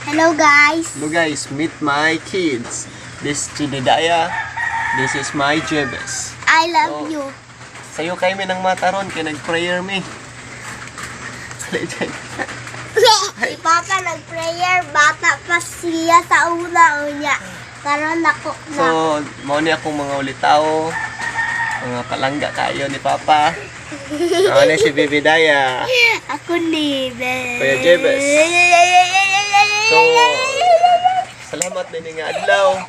Hello guys. Hello guys, meet my kids. This is Chididaya. This is my Jebes. I love you. Sayo kayo ng mataron, kaya nag-prayer me. Si Papa nag-prayer, bata pa siya sa una unya. Karon ako na. So, mao ni akong mga ulitaw. Mga palangga kayo ni Papa. Ano si Bibidaya. Ako ni Kuya Jebes. So, salamat din nga adlaw.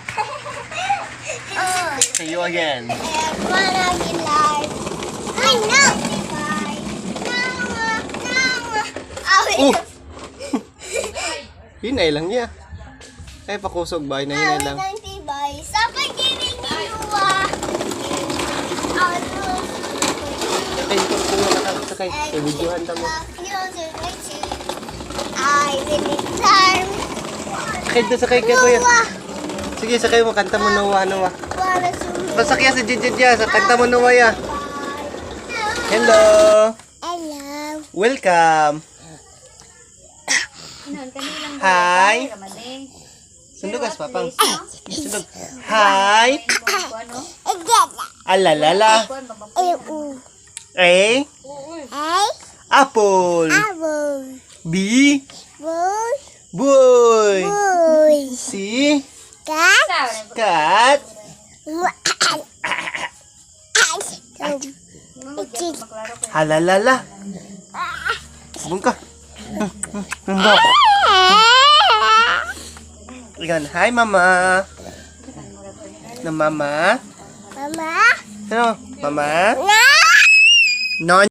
See you again. Wanna be live. I know. Hinay lang niya. Ay, pakusog ba? Hinay lang. Sabay kining niwa. Sakay, sakay. Sa videohan ta mo. I will return. Sakay ka, kuya. Sige, sakay mo. Kanta mo Noah. Pasakya sa Jidya. Sa kanta mo Noah ya. Hello. Hello. Welcome. Hi. Sundog as papang. Sundog. Hi. Alalala. A. Apple. B. Boy. C. Cat. Halalala. Bungka. Ikan, hi mama. Na mama. Mama. Ano? Mama? Na. Non.